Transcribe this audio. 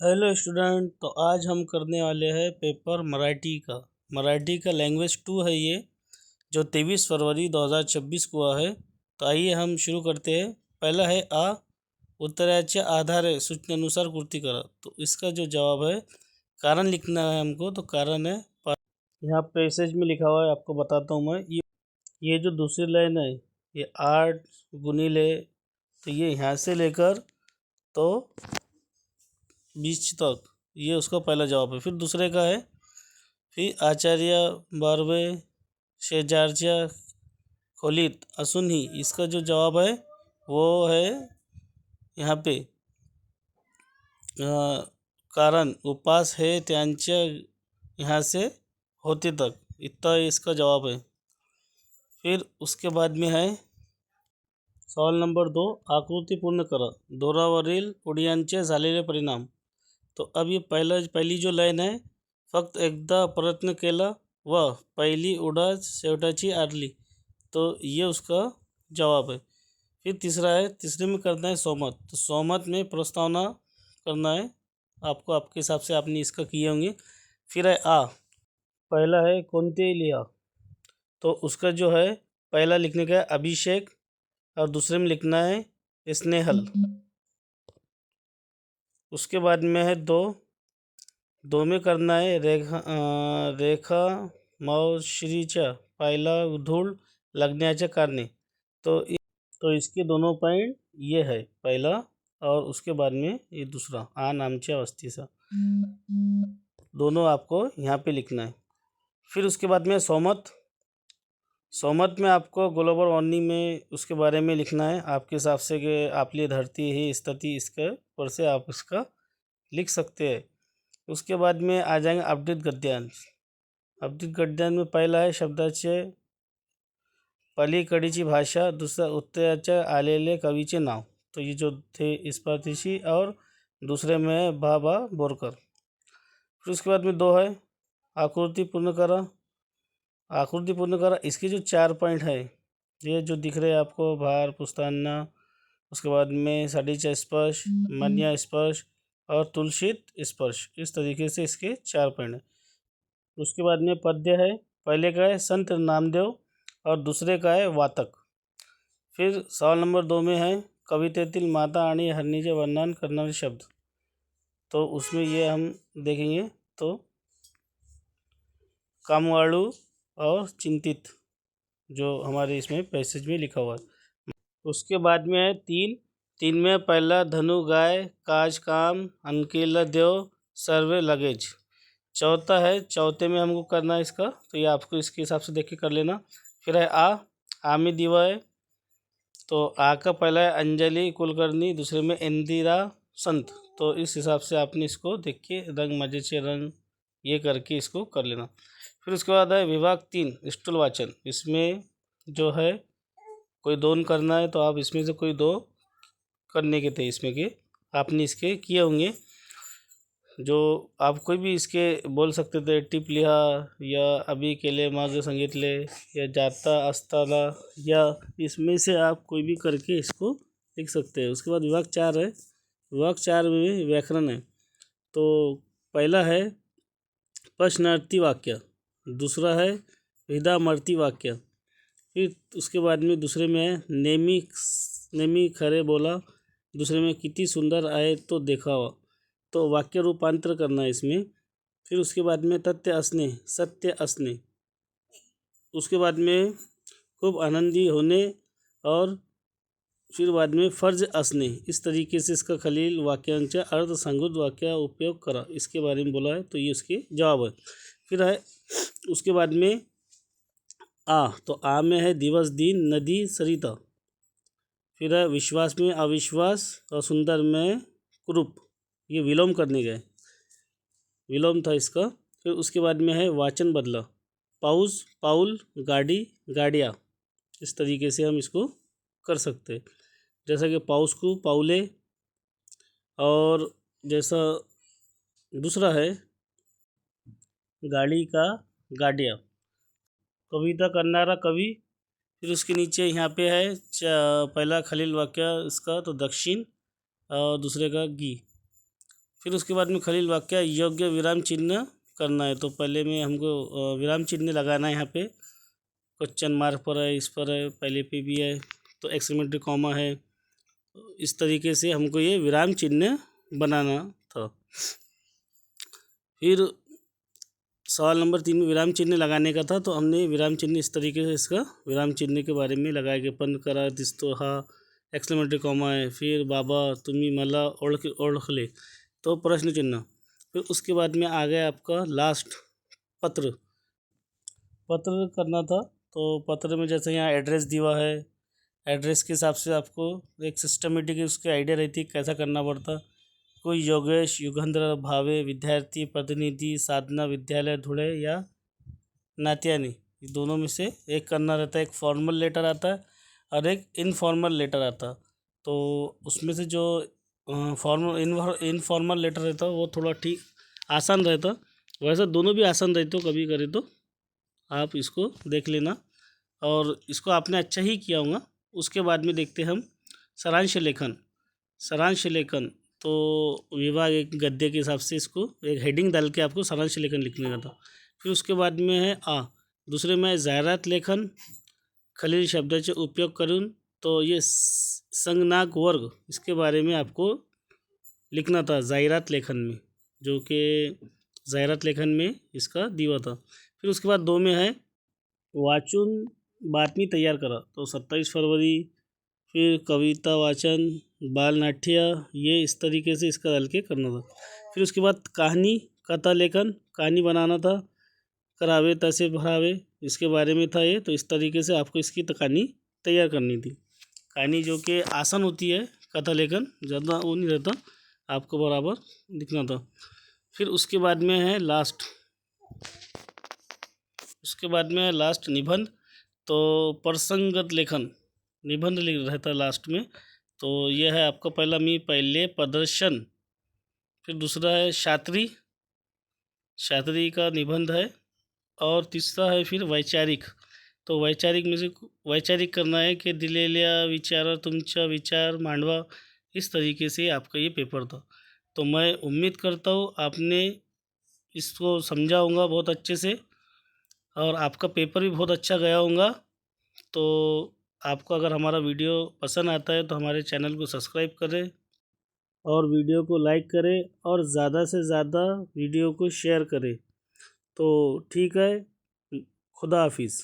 Hello student. तो आज हम करने वाले हैं पेपर मराठी का लैंग्वेज 2 है ये, जो 23 फरवरी 2026 को हुआ है। तो आइए हम शुरू करते हैं। पहला है आ, उत्तराच्या आधारे सूचनेनुसार कृती करा। तो इसका जो जवाब है, कारण लिखना है हमको। तो कारण है यहाँ पैसेज में लिखा हुआ है, आपको बताता हूँ मैं। ये जो दूसरी लाइन है, ये 8 गुणिले, तो ये यहाँ से लेकर तो 20 तक, ये उसका पहला जवाब है। फिर दूसरे का है, फिर आचार्य बारवे शेजारच्या खोलीत असूनही, इसका जो जवाब है वो है यहाँ पे कारण उपास है त्यांच्या यहाँ से होते तक, इतना इसका जवाब है। फिर उसके बाद में है सवाल नंबर 2, आकृती पूर्ण करा, दोरावरील उड्यांचे झालेले परिणाम। तो अब ये पहली जो लाइन है, फक्त एकदा प्रयत्न केला व पहिली उडाच शेवटाची आरली, तो ये उसका जवाब है। फिर तीसरा है, तीसरे में करना है सहमत। तो सहमत में प्रस्तावना करना है आपको, आपके हिसाब से आपने इसका किए होंगे। फिर है आ, पहला है कोणते लिया, तो उसका जो है पहला लिखने का है अभिषेक, और दूसरे में लिखना है स्नेहल। उसके बाद में है दो में करना है रेखा मावशीच्या पायला धूळ लगण्याच्या कारणे। तो इसके दोनों पॉइंट ये है पहला, और उसके बाद में ये दूसरा आ नामच्या वस्तीचा, दोनों आपको यहाँ पे लिखना है। फिर उसके बाद में सहमत में आपको ग्लोबल वार्मिंग में उसके बारे में लिखना है आपके हिसाब से, कि आपली धरती ही स्थिति, इसके ऊपर से आप इसका लिख सकते हैं। उसके बाद में आ जाएंगे अपडेट गद्यांश। अपडेट गद्यांश में पहला है शब्दाचे पलीकडीची भाषा, दूसरा उत्तराच्या आलेले कवीचे नाव, तो ये जो थे इस पारतीशी, और दूसरे में है बाबा बोरकर। फिर उसके बाद में 2 है आकृति पूर्ण करा। इसके जो 4 पॉइंट है, ये जो दिख रहे हैं आपको, भार पुस्ताना, उसके बाद में साडीचा स्पर्श, मन्या स्पर्श और तुलसित स्पर्श, इस तरीके से इसके 4 पॉइंट है। उसके बाद में पद्य है, पहले का है संत नामदेव और दूसरे का है वातक। फिर सवाल नंबर 2 में है कवितेतील माता आणि हरणीचे वर्णन करणारे शब्द। तो उसमें ये हम देखेंगे, तो कामवाड़ू और चिंतित, जो हमारे इसमें पैसेज में लिखा हुआ है। उसके बाद में है 3 में पहला धनु गाय काज काम अनकेला देव सर्वे लगेज। चौथा है, चौथे में हमको करना है इसका, तो ये आपको इसके हिसाब से देख के कर लेना। फिर है आ में दिवा है, तो आ का पहला है अंजलि कुलकर्णी, दूसरे में इंदिरा संत। तो इस हिसाब से आपने इसको देख के रंग मजेचे रंग ये करके इसको कर लेना। फिर उसके बाद है विभाग 3 स्थूल वाचन। इसमें जो है कोई 2 करना है, तो आप इसमें से कोई 2 करने के थे इसमें के, आपने इसके किए होंगे। जो आप कोई भी इसके बोल सकते थे, टिप लिहा, या अभी केले मागे सांगितले, या जाता असताना, या इसमें से आप कोई भी करके इसको लिख सकते हैं। उसके बाद विभाग 4 है, विभाग 4 में व्याकरण है। तो पहला है प्रश्नार्थी वाक्य, दूसरा है विधामर्थी वाक्य। फिर उसके बाद में दूसरे में है नेमी खरे बोला, दूसरे में किती सुंदर आए तो देखावा, तो वाक्य रूपांतर करना है इसमें। फिर उसके बाद में सत्य असणे। उसके बाद में खूब आनंदी होणे, और फिर बाद में फर्ज असणे। इस तरीके से इसका खलील वाक्यांच्या अर्थ सांगून वाक्य उपयोग करा, इसके बारे में बोला है, तो ये उसके जवाब है। फिर है उसके बाद में तो आ में है दिवस दिन नदी सरिता। फिर है विश्वास में अविश्वास, और सुंदर में कुरूप, ये विलोम करने गए, विलोम था इसका। फिर उसके बाद में है वाचन बदला, पाउस पाउल गाड़ी गाड़िया, इस तरीके से हम इसको कर सकते हैं। जैसा कि पाउस को पाउले, और जैसा दूसरा है गाड़ी का गाड़िया, कविता करनारा कवि। फिर उसके नीचे यहाँ पे है पहला खलील वाक्य इसका, तो दक्षिण, और दूसरे का गी। फिर उसके बाद में खलील वाक्य योग्य विराम चिन्ह करना है। तो पहले में हमको विराम चिन्ह लगाना है। यहाँ पे क्वेश्चन मार्क पर है, इस पर है, पहले पे भी है, तो एक्सक्लेमेटरी कॉमा है। इस तरीके से हमको ये विराम चिन्ह बनाना था। फिर सवाल नंबर 3 में विराम चिन्ह लगाने का था, तो हमने विराम चिन्ह इस तरीके से इसका विराम चिन्ह के बारे में लगाया कि पण करा दिसतो हा, एक्सक्लेमेटरी कॉमा है, फिर बाबा तुम्ही मला ओळखले, तो प्रश्न चिन्ह। फिर उसके बाद में आ गया आपका लास्ट पत्र करना था। तो पत्र में जैसे यहाँ एड्रेस दिया है, एड्रेस के हिसाब से आपको एक सिस्टमेटिक उसकी आइडिया रहती है कैसा करना पड़ता। कोई योगेश, युगंधर, भावे, विद्यार्थी, प्रतिनिधि, साधना, विद्यालय, धुळे या नात्यानी, दोनों में से एक करना रहता है। एक फॉर्मल लेटर आता है और एक इनफॉर्मल लेटर आता है। तो उसमें से जो इनफॉर्मल लेटर रहता है वो थोड़ा ठीक आसान रहता। वैसे दोनों भी आसान रहते हो, कभी करे तो आप इसको देख लेना और इसको आपने अच्छा ही किया होगा। उसके बाद में देखते हम सारांश लेखन। तो विभाग एक गद्य के हिसाब से इसको एक हेडिंग डाल के आपको सारांश लेखन लिखने का था। फिर उसके बाद में है दूसरे में जाहिरात लेखन, खालील शब्दाचे उपयोग करून। तो ये संज्ञाक वर्ग, इसके बारे में आपको लिखना था जाहिरात लेखन में, जो कि जाहिरात लेखन में इसका दिया था। फिर उसके बाद 2 में है वाचून बातमी तैयार करा। तो 27 फरवरी, फिर कविता वाचन, बाल नाट्य, ये इस तरीके से इसका डाल के करना था। फिर उसके बाद कथा लेखन, कहानी बनाना था, करावे तैसे भरावे, इसके बारे में था ये। तो इस तरीके से आपको इसकी कहानी तैयार करनी थी। कहानी जो कि आसान होती है, कथा लेखन ज़्यादा वो नहीं रहता, आपको बराबर लिखना था। फिर उसके बाद में है लास्ट निबंध। तो प्रसंगत लेखन निबंध रहता है लास्ट में। तो यह है आपका पहला पहले प्रदर्शन, फिर दूसरा है शास्त्री का निबंध है, और तीसरा है फिर वैचारिक। तो वैचारिक में से वैचारिक करना है कि दिलेल्या विचार तुमचा विचार मांडवा। इस तरीके से आपका ये पेपर था। तो मैं उम्मीद करता हूँ आपने इसको समझा होगा बहुत अच्छे से, और आपका पेपर भी बहुत अच्छा गया होगा। तो आपको अगर हमारा वीडियो पसंद आता है तो हमारे चैनल को सब्सक्राइब करें और वीडियो को लाइक करें और ज़्यादा से ज़्यादा वीडियो को शेयर करें। तो ठीक है, खुदा हाफिज़।